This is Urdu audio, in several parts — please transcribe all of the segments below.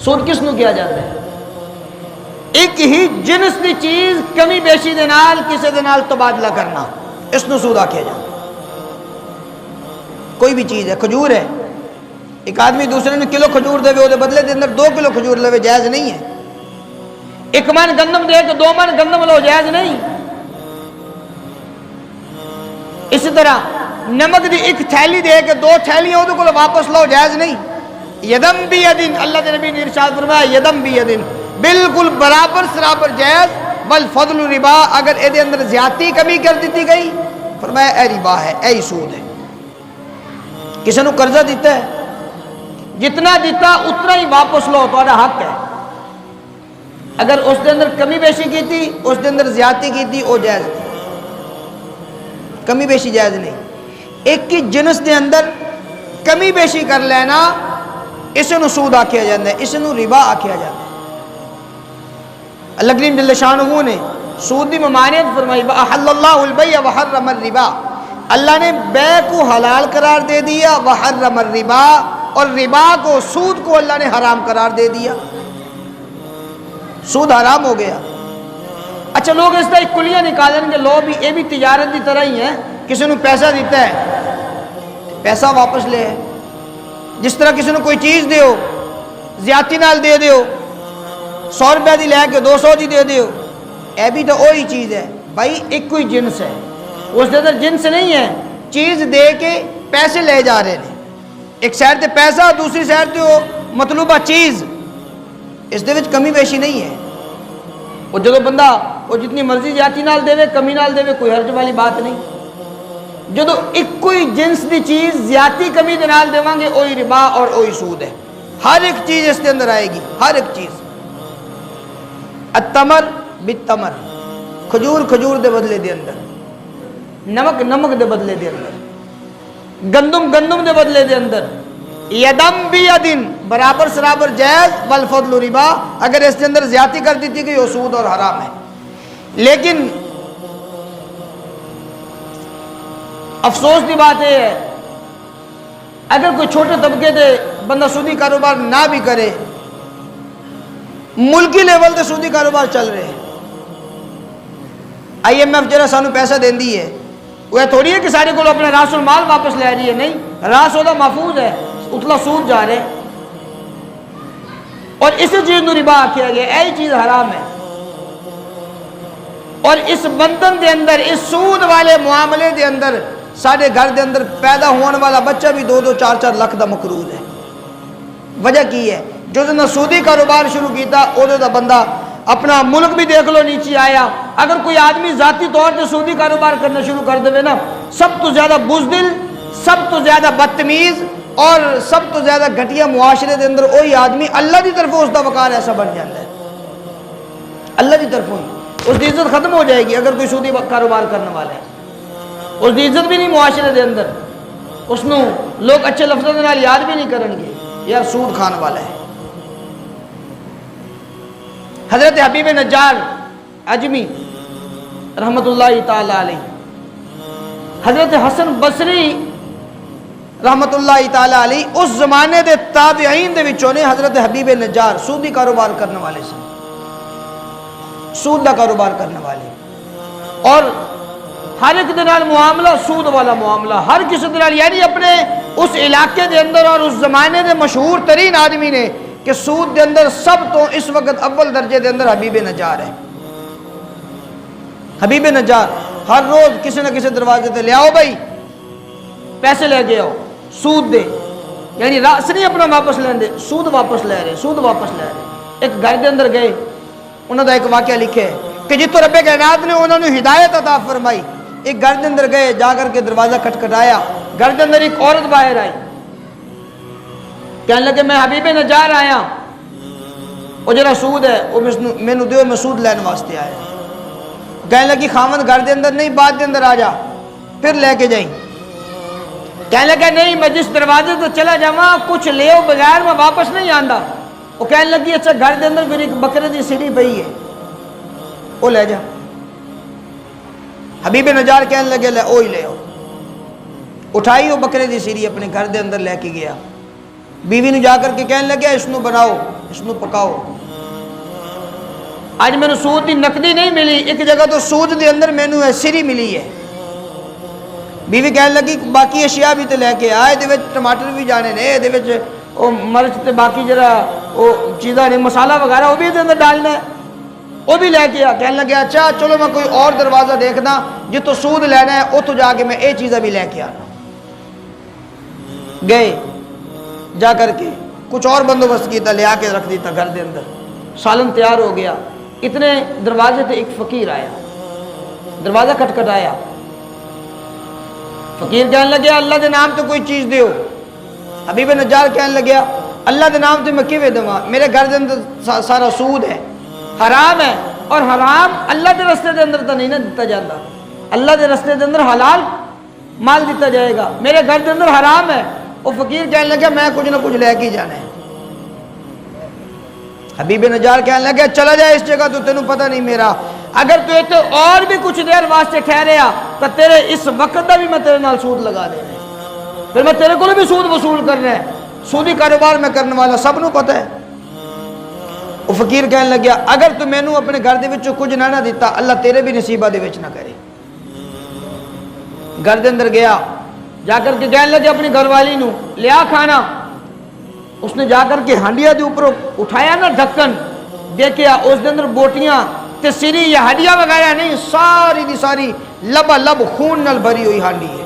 سود کس نو کیا جاتا ہے؟ ایک ہی جنس دی چیز کمی بیشی دے نال کسے دے نال تبادلہ کرنا، اس نو سود آکھیا جاتا ہے۔ کوئی بھی چیز ہے، کھجور ہے، ایک آدمی دوسرے نے کلو کھجور دے وہ دے بدلے دے اندر 2 کلو کھجور لے جائز نہیں ہے۔ ایک من گندم دے کے 2 من گندم لو، جائز نہیں۔ اسی طرح نمک دی ایک تھیلی دے کے 2 تھیلیاں وہ کو واپس لو، جائز نہیں۔ یدم بیدن، اللہ کے نبی نے ارشاد فرمایا یدم بیدن، بالکل برابر سرابر جائز۔ والفضل ربا، اگر اے دے اندر زیادتی کمی کر دیتی گئی، فرمایا اے ربا ہے، اے سود ہے۔ کسی نے قرضہ دیتا ہے، جتنا دیتا اتنا ہی واپس لو، تمہارا حق ہے۔ اگر اس دے اندر کمی بیشی کی تھی، اس دے اندر زیادتی کی تھی، وہ جائز نہیں، کمی بیشی جائز نہیں۔ ایک کی جنس دے اندر کمی بیشی کر لینا، اسے نو سود آکھیا جاتا ہے، اسے نو ربا آکھیا جاتا ہے۔ اللہ کریم جل شانہ نے سود دی ممانعت فرمائی، وَأَحَلَّ اللَّهُ الْبَيْعَ وَحَرَّمَ الرِّبَا، اللہ نے بے کو حلال قرار دے دیا، وَحَرَّمَ الرِّبَا، اور ربا کو، سود کو اللہ نے حرام قرار دے دیا، سود حرام ہو گیا۔ اچھا، لوگ اس طرح ایک کلیہ نکالیں گے، لوگ بھی یہ بھی تجارت کی طرح ہی ہے، کسی نے پیسہ دیتا ہے پیسہ واپس لے، جس طرح کسی نے کوئی چیز دیو زیادتی نال دے دیو، 100 روپے دی لے کے 200 دی دے دیو، اے بھی تو وہی چیز ہے بھائی، ایک کوئی جنس ہے، اس کے اندر جنس نہیں ہے، چیز دے کے پیسے لے جا رہے ہیں، ایک سائڈ تے پیسہ، دوسری سائڈ تے وہ مطلوبہ چیز، اس دے وچ کمی بیشی نہیں ہے۔ اور جدو بندہ وہ جتنی مرضی زیادتی نال دے، کمی نال دے، کوئی حرج والی بات نہیں۔ جدو ایک کوئی جنس دی چیز زیادتی کمی دے نال دیواں گے، وہی ربا اور وہی سود ہے۔ ہر ایک چیز اس کے اندر آئے گی، ہر ایک چیز۔ التمر بالتمر، کھجور کھجور دے بدلے دے اندر، نمک نمک دے بدلے دے اندر، گندم گندم دے بدلے دے اندر، یدم بیدن، برابر سرابر جائز، والفضل ربا، اگر اس کے اندر زیادتی کر دیتی گئی وہ سود اور حرام ہے۔ لیکن افسوس کی بات یہ ہے، اگر کوئی چھوٹے طبقے دے بندہ سودی کاروبار نہ بھی کرے، ملکی لیول تے سودی کاروبار چل رہے ہیں۔ IMF جڑا سانو پیسہ دیندی ہے، وہ تھوڑی ہے کہ سارے کو اپنا راس المال واپس لے رہی ہے، نہیں، راس وہاں محفوظ ہے، اتلا سود جا رہے، اور اسی چیز نو ربا آکھیا گیا، ایہی چیز حرام ہے۔ اور اس بندن دے اندر، اس سود والے معاملے دے اندر، سارے گھر دے اندر پیدا ہونے والا بچہ بھی 2-2 4-4 لاکھ دا مقروض ہے۔ وجہ کی ہے؟ جو نے سودی کاروبار شروع کیتا، وہ دا بندہ اپنا ملک بھی دیکھ لو نیچے آیا۔ اگر کوئی آدمی ذاتی طور پر سودی کاروبار کرنا شروع کر دے نا، سب تو زیادہ بزدل، سب تو زیادہ بدتمیز اور سب تو زیادہ گھٹیا معاشرے دے اندر وہی آدمی اللہ دی طرف اس دا وقار ایسا بن جاتا ہے، اللہ دی طرف اس دی عزت ختم ہو جائے گی۔ اگر کوئی سودی کاروبار کرنے والا ہے، اس دی عزت بھی نہیں معاشرے دے اندر، اس نو لوگ اچھے لفظوں کے نال یاد بھی نہیں کرن گے، یار سود کھان والا ہے۔ حضرت حبیب نجار عجمی رحمت اللہ تعالی علیہ، حضرت حسن بصری رحمت اللہ تعالی علیہ، اس زمانے دے تابعین دے وچوں نے حضرت حبیب نجار سودی کاروبار کرنے والے سے، سود دا کاروبار کرنے والے، اور ہر ایک دے نال معاملہ سود والا معاملہ، ہر کسی دے نال، یعنی اپنے اس علاقے دے اندر اور اس زمانے دے مشہور ترین آدمی نے کہ سود دے اندر سب تو اس وقت اول درجے دے اندر حبیب نجار ہے۔ حبیب نجار ہر روز کسی نہ کسی دروازے تے لے آؤ بھائی پیسے لے کے آؤ، سود دے، یعنی راس نہیں اپنا واپس لین دے، سود واپس لے رہے، سود واپس لے رہے۔ ایک گھر دے اندر گئے، انہوں نے ایک واقعہ لکھے ہے کہ جتوں رب کائنات نے انہوں نے ہدایت عطا فرمائی، ایک گھر دے اندر گئے، جا کر کے دروازہ کھٹکھٹایا، گھر دے اندر ایک عورت باہر آئی، کہنے لگے میں حبیب نجار آیا، وہ جڑا سود ہے وہ مینوں دیو، میں سود لین واسطے آیا۔ کہنے لگی خامد گھر دے اندر نہیں، بعد دے اندر آ جا، پھر لے کے جائیں۔ کہنے لگا نہیں، میں جس دروازے تو چلا جاواں کچھ لیو بغیر میں واپس نہیں آندا۔ وہ کہنے لگی اچھا گھر دے اندر پھر ایک بکرے دی سیڑھی پئی ہے، وہ لے جا۔ حبیب نجار کہنے لگے لے وہی لے آؤ، اٹھائی وہ بکرے دی سیڑھی اپنے گھر دے اندر لے کے گیا، بیوی نے جا کر کے کہنے لگا اس نو بناؤ اس نو پکاؤ. اج میں سود دی نقدی نہیں ملی, ایک جگہ تو سود دے اندر مینوں ہے سری ملی ہے. بیوی کہنے لگی باقی اشیاء بھی تے لے کے آئے, دے وچ ٹماٹر بھی جانے نے, دے وچ او مرچ تے باقی جڑا او چیزاں نے مسالہ وغیرہ وہ بھی دے اندر ڈالنا ہے, وہ بھی لے کے آ. کہنے لگے اچھا چلو میں کوئی اور دروازہ دیکھنا جتوں سود لینا ہے اتوں جا کے میں یہ چیزیں بھی لے کے آنا. گئے جا کر کے کچھ اور بندوبست کیتا, لے آ کے رکھ دیتا گھر دے اندر. سالن تیار ہو گیا. اتنے دروازے تے ایک فقیر آیا, دروازہ کھٹکھٹایا. فقیر کہنے لگے اللہ دے نام تو کوئی چیز دیو. حبیب نجار کہنے لگیا اللہ دے نام تو میں کیویں دواں, میرے گھر دے اندر سارا سود ہے, حرام ہے, اور حرام اللہ دے رستے دے اندر تو نہیں نہ دیتا جاتا. اللہ دے رستے دے اندر حلال مال دیتا جائے گا, میرے گھر دے اندر حرام ہے. وہ فقیر کہنے لگا میں کچھ نہ کچھ لے کے جانا ہے. حبیب نجار کہنے لگا چلا جائے اس جگہ تو تینوں پتہ نہیں میرا, اگر تو اتنے اور بھی کچھ دیر واسطے ٹھہریا تو تیرے اس وقت دا بھی میں تیرے نال سود لگا دینا ہے, پھر میں تیرے کو بھی سود وصول کرنا ہے. سودی کاروبار میں کرنے والا سب نو پتہ ہے. وہ فقیر کہنے لگیا اگر تو مینوں اپنے گھر دے وچوں کچھ نہ دیتا اللہ تیرے بھی نصیبہ دے وچ نہ کرے. گھر دے اندر گیا, جا کر کے کہنے لگے اپنی گھر والی نو لیا کھانا. اس نے جا کر کے ہانڈیا دے اوپر اٹھایا نا ڈھکن, دیکھیا اس دے اندر بوٹیاں تے سری یا ہڈیاں وغیرہ نہیں, ساری دی ساری لبا لب خون نال بھری ہوئی ہانڈی ہے,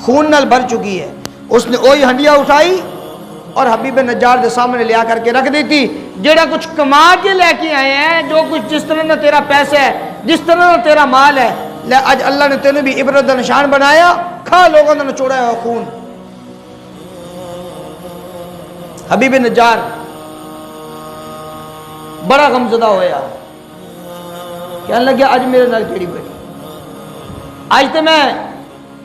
خون نال بھر چکی ہے. اس نے وہی ہنڈیاں اٹھائی اور حبیب نجار دے سامنے لیا کر کے رکھ دیتی. جیڑا کچھ کما کے لے کے آئے ہیں, جو کچھ جس طرح نہ تیرا پیسہ ہے, جس طرح نہ تیرا مال ہے, لے اج اللہ نے تینوں بھی عبرت دا نشان بنایا, کھا لوگوں نے نچوڑا ہے خون. حبیب نجار بڑا غمزدہ ہویا, کہنے لگا اج میرے نال کیڑی بیٹھی, آج تے میں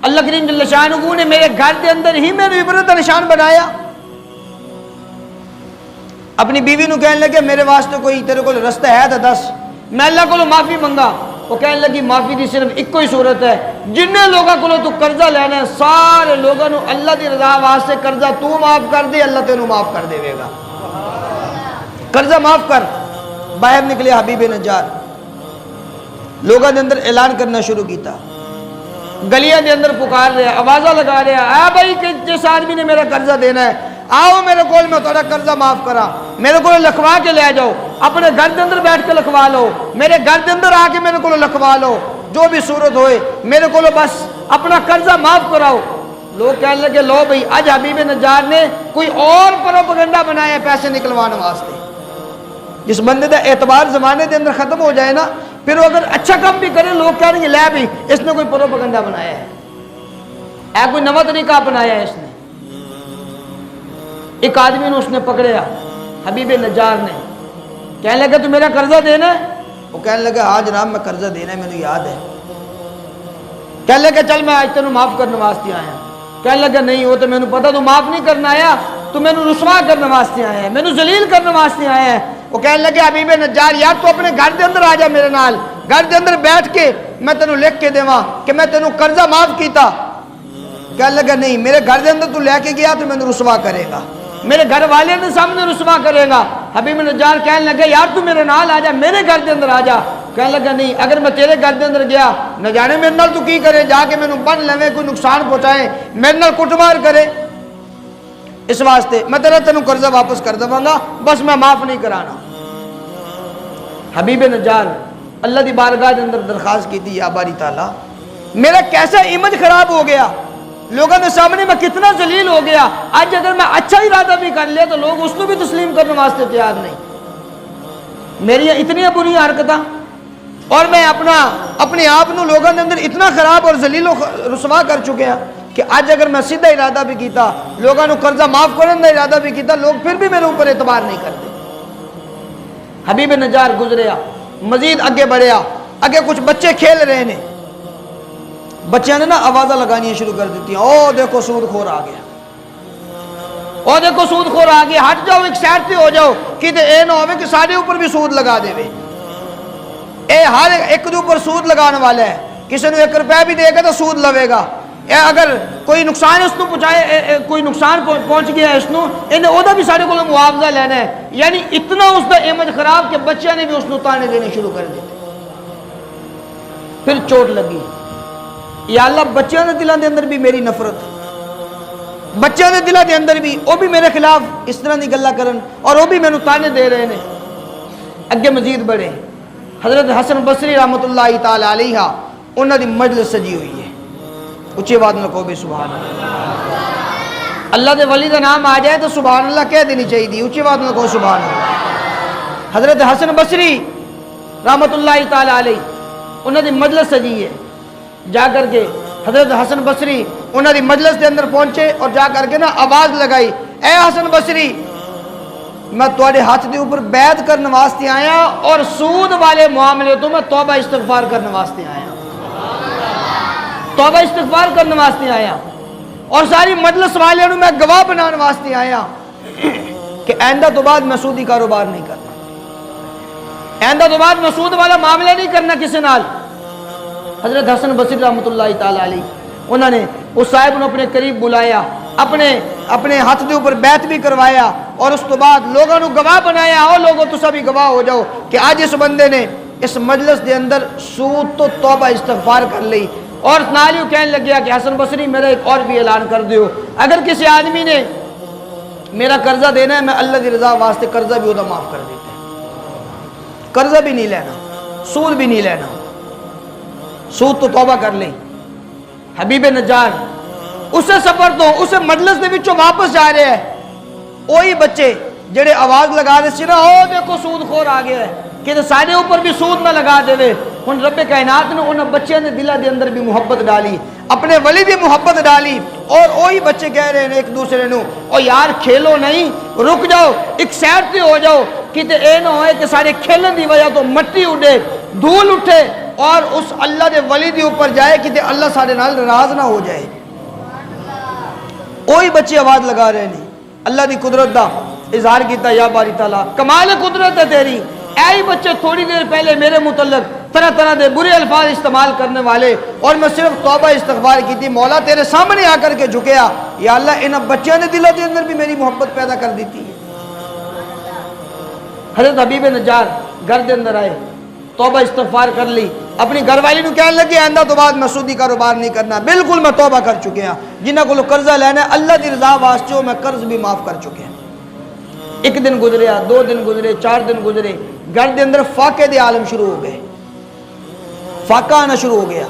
اللہ کریم جل شانہ نے میرے گھر کے اندر ہی میرے عبرت کا نشان بنایا. اپنی بیوی نو کہنے لگے میرے واسطے کوئی تیرے کو رستہ ہے تو دس, میں اللہ کو معافی منگا. وہ کہنے لگی معافی دی صرف ایک ہی صورت ہے, جن لوگوں کو تو قرضہ لینا ہے سارے لوگوں نو اللہ دی رضا واسطے قرضہ تو معاف کر دے, اللہ تینوں معاف کر دے گا. قرضہ معاف کر. باہر نکلے حبیب نجار, لوگوں نے اندر اعلان کرنا شروع کیتا, گلیاں دے اندر پکار رہے, آوازہ لگا رہے, اے بھائی کہ جس آدمی نے میرا قرضہ دینا ہے آؤ میرے کول, میں تھوڑا قرضہ معاف کرا, میرے کو لکھوا کے لے جاؤ, اپنے گھر دے اندر بیٹھ کے لکھوا لو, میرے گھر دے اندر آ کے میرے کو لکھوا لو, جو بھی صورت ہوئے میرے کو بس اپنا قرضہ معاف کراؤ. لوگ کہنے لگے لو بھائی اج حبیب نجار نے کوئی اور پروپیگنڈا بنایا ہے پیسے نکلوانے واسطے. جس بندے دا اعتبار زمانے دے اندر ختم ہو جائے نا, پھر وہ اگر اچھا کام بھی کرے لوگ کہیں گے لے بھی اس نے کوئی پروپیگنڈا بنایا ہے, اے کوئی نواں طریقہ اپنایا ہے اس نے. ایک آدمی نے اس نے پکڑیا حبیب نجار نے, کہنے لگا تو میرا قرضہ دینا ہے. وہ کہنے لگا ہاں جناب میں قرضہ دینا ہے, مجھے یاد ہے. کہنے لگا چل میں آج تینوں معاف کرنے واسطے آیا. کہنے لگا نہیں وہ تو میں نے پتا تو معاف نہیں کرنا آیا, تو میں نے رسوا کرنے واسطے آیا ہے, میں نے ذلیل کرنے واسطے آیا ہے. وہ کہنے لگے حبیب نجار یار تو اپنے گھر دے اندر آ جا, میرے نال گھر دے اندر بیٹھ کے میں تینوں لکھ کے دیواں کہ میں تینوں قرضہ معاف کیتا. کہنے لگا نہیں, میرے گھر دے اندر تو لے کے گیا تو میں نے رسوا کرے گا, میرے گھر والے نے سامنے رسوا کرے گا. حبیب نجار کہنے لگے یار تو میرے نال آ جا, میرے گھر دے اندر آ جا. کہنے لگا نہیں, اگر میں تیرے گھر دے اندر گیا نہ جانے میرے نال تو کی کرے, جا کے میں بن لوے, کوئی نقصان پہنچائے, میرے نال کٹمار کرے. اس واسطے میں تینوں قرضہ واپس کر دوں گا, بس میں معاف نہیں کرانا. حبیب نجار اللہ دی بارگاہ دے اندر درخواست کی تھی, یا باری تعالیٰ میرا کیسا امیج خراب ہو گیا, لوگوں نے سامنے میں کتنا ذلیل ہو گیا. آج اگر میں اچھا ارادہ بھی کر لیا تو لوگ اس کو بھی تسلیم کرنے واسطے تیار نہیں. میری اتنی بری حرکتاں اور میں اپنے آپ نو لوگوں کے اندر اتنا خراب اور ذلیل و رسوا کر چکے ہیں کہ آج اگر میں سیدھا ارادہ بھی کیتا, لوگوں نے قرضہ معاف کرنے کا ارادہ بھی کیتا, لوگ پھر بھی میرے اوپر اعتبار نہیں کرتے. حبیب نجار گزریا, مزید اگے بڑھیا, اگے کچھ بچے کھیل رہے ہیں, بچیاں نے نا آوازہ لگانی شروع کر دیتی ہیں, او دیکھو سود خور آ گیا, او دیکھو سود خور آ گیا, ہٹ جاؤ ایک سائڈ پہ ہو جاؤ, کہ اے نہ ہوئے کہ سارے اوپر بھی سود لگا دے. اے ہر ایک دے اوپر سود لگانے والا ہے, کسی نے 1 روپیہ بھی دے گا تو سود لوے گا, اگر کوئی نقصان اس کو پہنچائے، کوئی نقصان پہنچ گیا اس کو، انہیں وہ بھی سارے کو معاوضہ لینا ہے. یعنی اتنا اس کا امیج خراب کہ بچیاں نے بھی اس کو تانے دینے شروع کر دیتے. پھر چوٹ لگی، یا اللہ بچیاں نے دلوں دے اندر بھی میری نفرت، بچیاں نے دلوں دے اندر بھی وہ بھی میرے خلاف اس طرح دی گلاں کرن اور وہ بھی مینوں تانے دے رہے ہیں. اگے مزید بڑھے، حضرت حسن بصری رحمۃ اللہ تعالی علیہ انہاں دی مجلس سجی ہوئی ہے. اچھی بات نہ کہو بے سبحان اللہ. اللہ دے ولی دا نام آ جائے تو سبحان اللہ کہہ دینی چاہیے. اچھی بات نہ کہو سبحان اللہ. حضرت حسن بصری رحمۃ اللہ تعالی علیہ انہاں دی مجلس سجی ہے. جا کر کے حضرت حسن بصری انہاں دی مجلس دے اندر پہنچے اور جا کر کے نا آواز لگائی، اے حسن بصری میں تواڈے ہاتھ دے اوپر بیعت کرنے واسطے آیا اور سود والے معاملے تو میں توبہ استغفار کرنے واسطے آیا، توبہ استغفار کرنے واسطے آیا، اور ساری مجلس والوں میں گواہ بنانے واسطے آیا کہ آئندہ تو بعد میں سودی کاروبار نہیں کرنا، آئندہ تو بعد میں سود والا معاملہ نہیں کرنا کسی نال. حضرت حسن بصری رحمۃ اللہ تعالی علیہ انہوں نے اس صاحب نے اپنے قریب بلایا، اپنے ہاتھ دے اوپر بیعت بھی کروایا اور اس تو بعد لوگوں کو گواہ بنایا. اور لوگوں تو سبھی گواہ ہو جاؤ کہ آج اس بندے نے اس مجلس دے اندر سود تو توبہ استغفار کر لی. اور نالیو کہنے لگیا کہ حسن بصری میرا ایک اور بھی اعلان کر دیو، اگر کسی آدمی نے میرا قرضہ دینا ہے میں اللہ کی رضا واسطے قرضہ بھی وہ معاف کر دیتا ہے، قرضہ بھی نہیں لینا، سود بھی نہیں لینا، سود تو توبہ کر لیں. حبیب نجار اسے سفر تو اسے مجلس دے وچوں واپس جا رہے ہیں، وہی بچے جڑے آواز لگا رہے سی نا او دیکھو سود خور آ گیا ہے کہ سارے اوپر بھی سود نہ لگا دے. ہن رب کائنات نے انہاں بچیاں نے دلوں دے اندر بھی محبت ڈالی، اپنے ولی دی محبت ڈالی، اور وہی بچے کہہ رہے ہیں ایک دوسرے نو او یار کھیلو نہیں، رک جاؤ، ایک سائڈ تے ہو جاؤ، کتے اے نہ ہوئے کہ سارے کھیلن دی وجہ تو مٹی اڑے، دھول اٹھے اور اس اللہ دے ولی دی اوپر جائے کہ اللہ سارے نال ناراض نہ ہو جائے. وہی بچے آواز لگا رہے ہیں، اللہ دی قدرت دا اظہار کیتا، یا باری تعالیٰ کمال قدرت ہے تیری. اے بچے تھوڑی دیر پہلے میرے متعلق طرح طرح دے برے الفاظ استعمال کرنے والے، اور میں صرف توبہ استغفار کی تھی، مولا تیرے سامنے آ کر کے جھکیا، یا اللہ ان بچوں نے دلوں کے اندر بھی میری محبت پیدا کر دی تھی. حضرت حبیب نجار گھر دے اندر آئے، توبہ استغفار کر لی، اپنی گھر والی نو کہنے لگے آئندہ تو بعد میں سودی کاروبار نہیں کرنا، بالکل میں توبہ کر چکے ہیں، جنہاں کو قرضہ لینا ہے اللہ دی رضا واسطے میں قرض بھی معاف کر چکے ہیں. ایک دن گزریا، 2 دن گزرے، 4 دن گزرے، گھر دے اندر فاقے دے عالم شروع ہو گئے، فاقہ آنا شروع ہو گیا.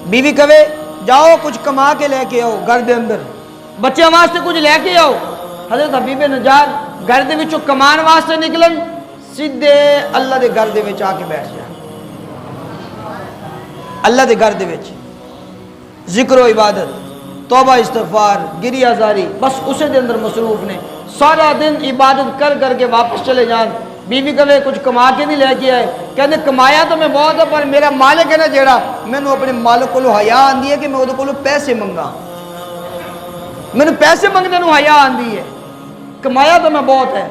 بیوی کہے جاؤ کچھ کما کے لے کے آؤ گھر دے اندر، بچے واسطے کچھ لے کے آؤ. حضرت حبیب نجار گھر دے وچوں کمان واسطے نکلن، سیدھے اللہ دے گھر دے وچ آ کے بیٹھ جائے. اللہ دے گھر دے وچ ذکر و عبادت، توبہ استغفار، گریہ زاری، بس اسے دے اندر مصروف نے. سارا دن عبادت کر کر کے واپس چلے جان. بیوی کہے کچھ کما کے نہیں لے کے آئے، کہنے کمایا تو میں بہت ہے پر میرا مالک ہے نا جیڑا، میں نے اپنے مالک کو حیا آندی ہے کہ میں وہ کو پیسے منگا، میں نے پیسے منگنے نو حیا آندی ہے، کمایا تو میں بہت ہے.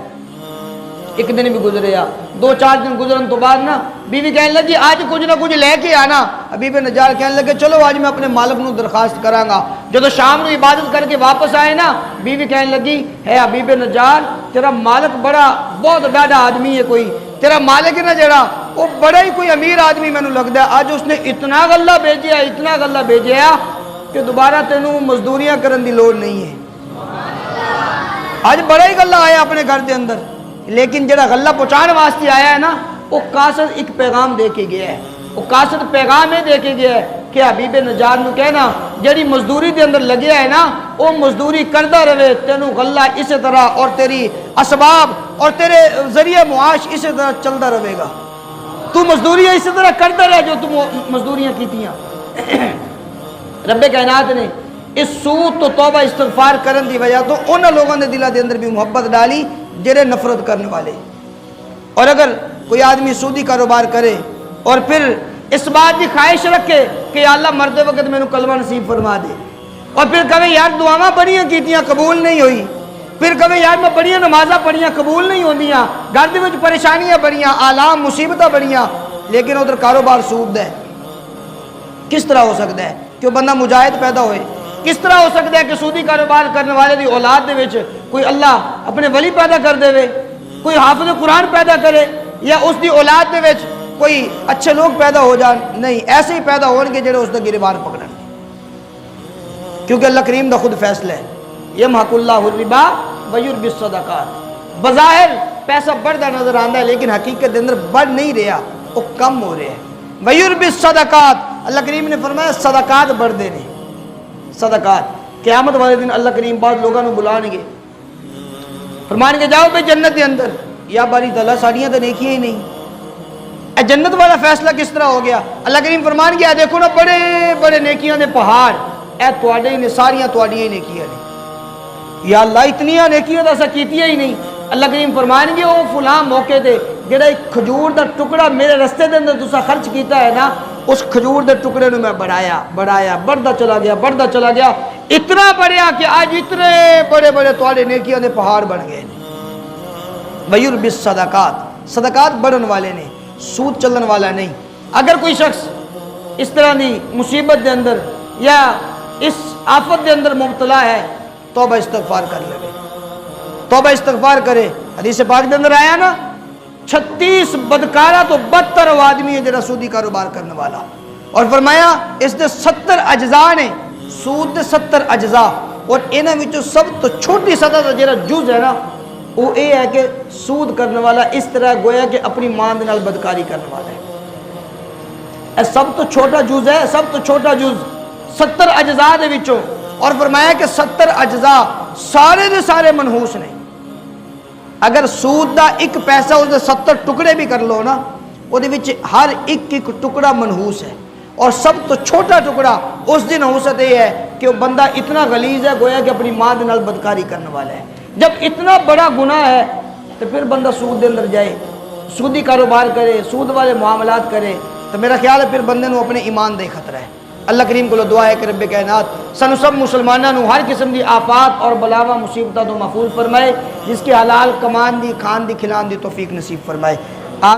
ایک دن بھی گزریا، 2-4 دن گزرن تو بعد نا بیوی کہنے لگی آج کچھ نہ کچھ لے کے آنا. حبیب نجار کہنے لگے چلو آج میں اپنے مالک نو درخواست کرانگا. جب شام نو عبادت کر کے واپس آئے نا، بیوی کہنے لگی ہے حبیب نجار تیرا مالک بڑا بہت ڈاڈا آدمی ہے، کوئی تیرا مالک ہے نا جڑا وہ بڑا ہی کوئی امیر آدمی میں نو لگتا ہے، آج اس نے اتنا غلہ بھیجیا، اتنا غلہ بھیجیا کہ دوبارہ تینوں مزدوریاں کرن دی لوڑ نہیں ہے. آج بڑا ہی غلہ آیا اپنے گھر دے اندر، لیکن جڑا غلہ پہنچانے واسطے آیا ہے نا وہ قاصد ایک پیغام دے کے گیا ہے. وہ قاصد پیغام ہے دے کے گیا ہے کہ حبیب نجار نو کہنا جڑی مزدوری دے اندر لگیا ہے نا وہ مزدوری کردا رہے، تینوں غلہ اسی طرح اور تیری اسباب اور تیرے ذریعہ معاش اسی طرح چلتا رہے گا، تو مزدوریاں اسی طرح کردا رہے جو تو مزدوریاں کیتیاں. رب کائنات نے اس سود تو توبہ استغفار کرن دی وجہ تو ان لوگوں نے دلوں دے اندر بھی محبت ڈالی جڑے نفرت کرنے والے. اور اگر کوئی آدمی سودی کاروبار کرے اور پھر اس بات کی خواہش رکھے کہ یا اللہ مرتے وقت میں نے کلمہ نصیب فرما دے، اور پھر کہے یار دعاواں بڑیاں کیتیاں قبول نہیں ہوئی، پھر کہے یار میں بڑیاں نمازاں پڑھیاں قبول نہیں ہوندیاں، گھر دے وچ پریشانیاں بڑیاں، آلام مصیبتاں بڑیاں، لیکن ادھر کاروبار سود ہے، کس طرح ہو سکتا ہے؟ کہ بندہ مجاہد پیدا ہوئے؟ کس طرح ہو سکتا ہے کہ سودی کاروبار کرنے والے دی اولاد دے وچ کوئی اللہ اپنے ولی پیدا کر دے وے، کوئی حافظ قرآن پیدا کرے، یا اس دی اولاد دے وچ کوئی اچھے لوگ پیدا ہو جان؟ نہیں، ایسے ہی پیدا ہون گے جڑے اس دا گریبان پکڑن گے، کیونکہ اللہ کریم دا خود فیصلہ ہے، یمحق اللہ الربا ویربی الصدقات۔ بظاہر پیسہ بڑھتا نظر آتا ہے لیکن حقیقت کے اندر بڑھ نہیں رہا، وہ کم ہو رہا ہے۔ ویربی الصدقات، اللہ کریم نے فرمایا صدقات بڑھ دے نے، صدقات۔ قیامت والے دن اللہ کریم بعض لوگوں کو بلائیں گے، فرمائیں گے جاؤ بھائی جنت کے اندر، یا باری تعالیٰ ساڑیاں تو نیکیاں ہی نہیں، اے جنت والا فیصلہ کس طرح ہو گیا؟ اللہ کریم فرمائیں گے اے دیکھو نا بڑے بڑے نیکیاں دے پہاڑ، اے تواڈے ہی نے، ساریاں تواڈیاں ہی نیکیاں نے، یا اللہ اتنیاں نیکیاں تو اسا کیتیاں ہی نہیں۔ اللہ کریم فرمائیں گے وہ فلاں موقع تے جڑا ایک کھجور دا ٹکڑا میرے رستے دے اندر تسا خرچ کیتا ہے نا، اس کھجور دے ٹکڑے نو میں بڑھایا بڑھتا چلا گیا، اتنا بڑھیا کہ آج اتنے بڑے بڑے تواڈے نیکیاں دے پہاڑ بن گئے نے۔ ویربی الصدقات، صدقات بڑھن والے نے، سود چلن والا نہیں۔ اگر کوئی شخص اس طرح دی مصیبت دے اندر یا اس آفت دے اندر مبتلا ہے، توبہ استغفار کر لے، توبہ استغفار کرے۔ حدیث پاک دے اندر آیا نا 36 بدکارہ تو بدتر وہ آدمی ہے جڑا سودی کاروبار کرنے والا، اور فرمایا اس دے 70 اجزاء نے، سود دے 70 اجزاء، اور انہاں وچوں سب تو چھوٹی سطح دا جڑا جز ہے نا وہ یہ ہے کہ سود کرنے والا اس طرح گویا کہ اپنی ماں دے نال بدکاری کرنے والا ہے۔ اے سب تو چھوٹا جز ہے، سب تو چھوٹا جز 70 اجزاء دے وچوں، اور فرمایا کہ 70 اجزاء سارے دے سارے منحوس نے۔ اگر سود دا ایک پیسہ اس دے 70 ٹکڑے بھی کر لو نا، وہ دے وچ ہر ایک ٹکڑا منحوس ہے، اور سب تو چھوٹا ٹکڑا اس دی نحوست یہ ہے کہ وہ بندہ اتنا غلیظ ہے گویا کہ اپنی ماں دے نال بدکاری کرنے والا ہے۔ جب اتنا بڑا گناہ ہے تو پھر بندہ سود دے اندر جائے، سودی کاروبار کرے، سود والے معاملات کرے، تو میرا خیال ہے پھر بندے نو اپنے ایمان دے خطرہ ہے۔ اللہ کریم کو دعا ہے کہ رب کائنات سانو سب مسلمانوں نو ہر قسم دی آفات اور بلاواں مصیبتاں تو محفوظ فرمائے، جس کے حلال کمان دی، کھان دی، کھلان دی توفیق نصیب فرمائے۔